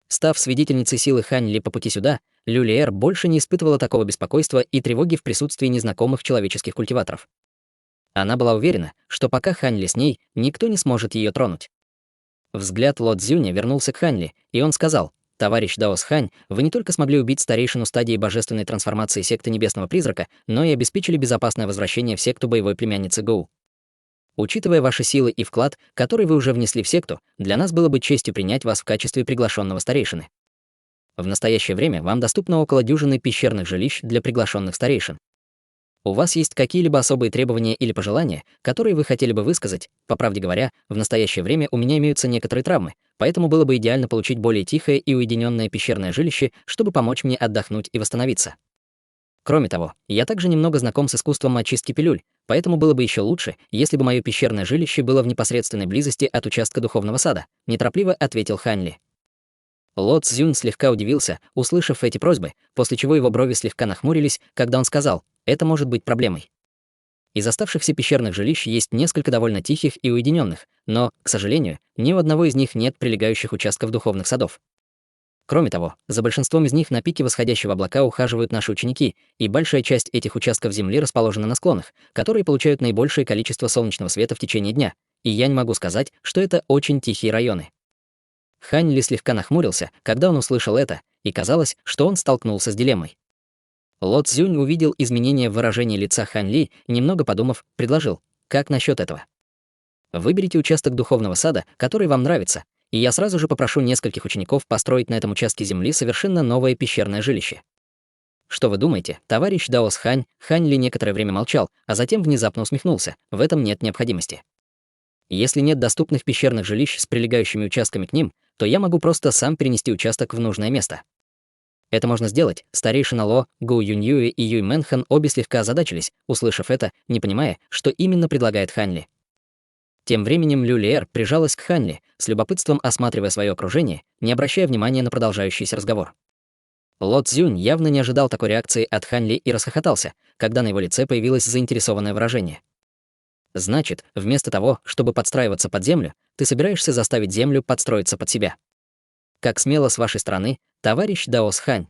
Став свидетельницей силы Хань Ли по пути сюда, Люлиер больше не испытывала такого беспокойства и тревоги в присутствии незнакомых человеческих культиваторов. Она была уверена, что пока Хань Ли с ней, никто не сможет ее тронуть. Взгляд Ло Цзюня вернулся к Хань Ли, и он сказал: «Товарищ Даос Хань, вы не только смогли убить старейшину стадии божественной трансформации секты Небесного Призрака, но и обеспечили безопасное возвращение в секту боевой племянницы Гоу. Учитывая ваши силы и вклад, который вы уже внесли в секту, для нас было бы честью принять вас в качестве приглашенного старейшины. В настоящее время вам доступно около дюжины пещерных жилищ для приглашенных старейшин. У вас есть какие-либо особые требования или пожелания, которые вы хотели бы высказать? По правде говоря, в настоящее время у меня имеются некоторые травмы, поэтому было бы идеально получить более тихое и уединенное пещерное жилище, чтобы помочь мне отдохнуть и восстановиться. Кроме того, я также немного знаком с искусством очистки пилюль, поэтому было бы еще лучше, если бы мое пещерное жилище было в непосредственной близости от участка духовного сада, неторопливо ответил Хань Ли. Ло Цзюнь слегка удивился, услышав эти просьбы, после чего его брови слегка нахмурились, когда он сказал: «Это может быть проблемой». Из оставшихся пещерных жилищ есть несколько довольно тихих и уединенных, но, к сожалению, ни у одного из них нет прилегающих участков духовных садов. Кроме того, за большинством из них на пике восходящего облака ухаживают наши ученики, и большая часть этих участков земли расположена на склонах, которые получают наибольшее количество солнечного света в течение дня, и я не могу сказать, что это очень тихие районы. Хань Ли слегка нахмурился, когда он услышал это, и казалось, что он столкнулся с дилеммой. Ло Цзюнь увидел изменение в выражении лица Хань Ли и, немного подумав, предложил: «Как насчет этого? Выберите участок духовного сада, который вам нравится, и я сразу же попрошу нескольких учеников построить на этом участке земли совершенно новое пещерное жилище». «Что вы думаете, товарищ Даос Хань?» Хань Ли некоторое время молчал, а затем внезапно усмехнулся. «В этом нет необходимости. Если нет доступных пещерных жилищ с прилегающими участками к ним, то я могу просто сам перенести участок в нужное место. Это можно сделать». Старейшина Ло, Гоу Юньюэ и Юй Мэнхан обе слегка озадачились, услышав это, не понимая, что именно предлагает Хань Ли. Тем временем Лю Лиэр прижалась к Хань Ли, с любопытством осматривая свое окружение, не обращая внимания на продолжающийся разговор. Ло Цзюнь явно не ожидал такой реакции от Хань Ли и расхохотался, когда на его лице появилось заинтересованное выражение. «Значит, вместо того, чтобы подстраиваться под землю, ты собираешься заставить землю подстроиться под себя. Как смело с вашей стороны, товарищ Даос Хань.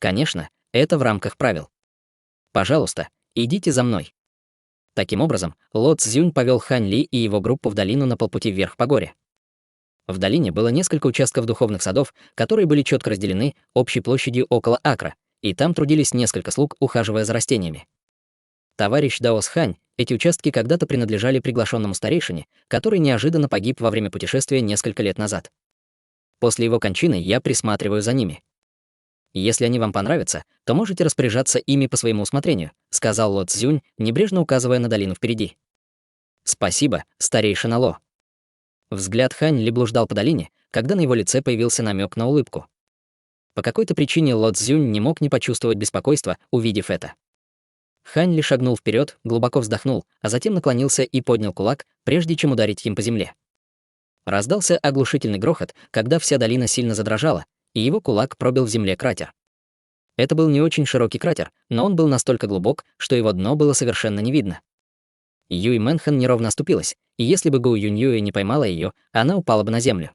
Конечно, это в рамках правил. Пожалуйста, идите за мной». Таким образом, Ло Цзюнь повел Хань Ли и его группу в долину на полпути вверх по горе. В долине было несколько участков духовных садов, которые были четко разделены общей площадью около акра, и там трудились несколько слуг, ухаживая за растениями. Товарищ Даос Хань, эти участки когда-то принадлежали приглашенному старейшине, который неожиданно погиб во время путешествия несколько лет назад. После его кончины я присматриваю за ними. Если они вам понравятся, то можете распоряжаться ими по своему усмотрению, сказал Ло Цзюнь, небрежно указывая на долину впереди. Спасибо, старейшина Ло. Взгляд Хань Ли блуждал по долине, когда на его лице появился намек на улыбку. По какой-то причине Ло Цзюнь не мог не почувствовать беспокойства, увидев это. Хань Ли шагнул вперед, глубоко вздохнул, а затем наклонился и поднял кулак, прежде чем ударить им по земле. Раздался оглушительный грохот, когда вся долина сильно задрожала, и его кулак пробил в земле кратер. Это был не очень широкий кратер, но он был настолько глубок, что его дно было совершенно не видно. Юй Мэнхан неровно оступилась, и если бы Гоу Юньюэ не поймала ее, она упала бы на землю.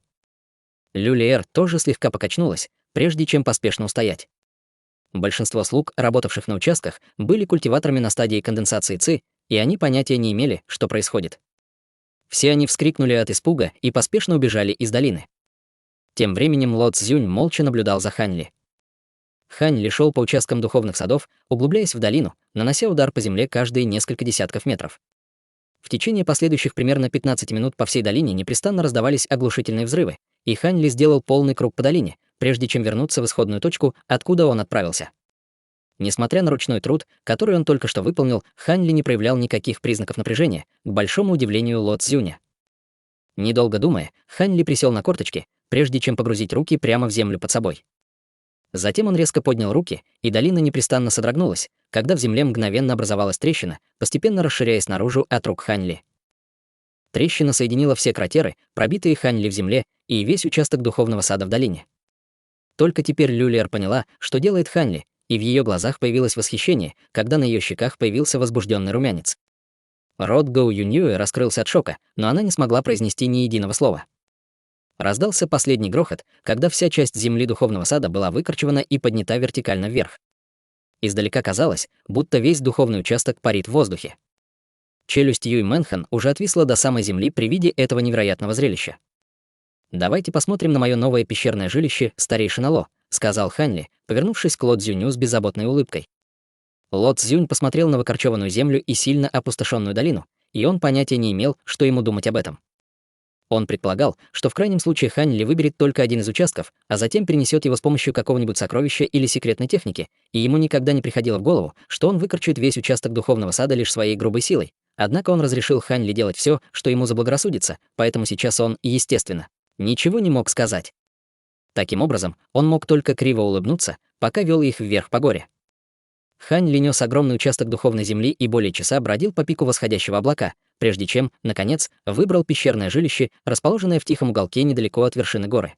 Лю Лиэр тоже слегка покачнулась, прежде чем поспешно устоять. Большинство слуг, работавших на участках, были культиваторами на стадии конденсации ЦИ, и они понятия не имели, что происходит. Все они вскрикнули от испуга и поспешно убежали из долины. Тем временем Ло Цзюнь молча наблюдал за Хань Ли. Хань Ли шел по участкам духовных садов, углубляясь в долину, нанося удар по земле каждые несколько десятков метров. В течение последующих примерно 15 минут по всей долине непрестанно раздавались оглушительные взрывы, и Хань Ли сделал полный круг по долине, прежде чем вернуться в исходную точку, откуда он отправился. Несмотря на ручной труд, который он только что выполнил, Хань Ли не проявлял никаких признаков напряжения, к большому удивлению Ло Цзюня. Недолго думая, Хань Ли присел на корточки, прежде чем погрузить руки прямо в землю под собой. Затем он резко поднял руки, и долина непрестанно содрогнулась, когда в земле мгновенно образовалась трещина, постепенно расширяясь наружу от рук Хань Ли. Трещина соединила все кратеры, пробитые Хань Ли в земле, и весь участок духовного сада в долине. Только теперь Лю Лиэр поняла, что делает Хань Ли, и в ее глазах появилось восхищение, когда на ее щеках появился возбужденный румянец. Рот Гоу Юньюэ раскрылся от шока, но она не смогла произнести ни единого слова. Раздался последний грохот, когда вся часть земли духовного сада была выкорчевана и поднята вертикально вверх. Издалека казалось, будто весь духовный участок парит в воздухе. Челюсть Юй Мэнхан уже отвисла до самой земли при виде этого невероятного зрелища. «Давайте посмотрим на мое новое пещерное жилище, старейшина Ло», сказал Хань Ли, повернувшись к Ло Цзюню с беззаботной улыбкой. Ло Цзюнь посмотрел на выкорчеванную землю и сильно опустошенную долину, и он понятия не имел, что ему думать об этом. Он предполагал, что в крайнем случае Хань Ли выберет только один из участков, а затем перенесет его с помощью какого-нибудь сокровища или секретной техники, и ему никогда не приходило в голову, что он выкорчует весь участок духовного сада лишь своей грубой силой. Однако он разрешил Хань Ли делать все, что ему заблагорассудится, поэтому сейчас он, естественно, ничего не мог сказать. Таким образом, он мог только криво улыбнуться, пока вел их вверх по горе. Хань Ли нес огромный участок духовной земли и более часа бродил по пику восходящего облака, прежде чем, наконец, выбрал пещерное жилище, расположенное в тихом уголке недалеко от вершины горы.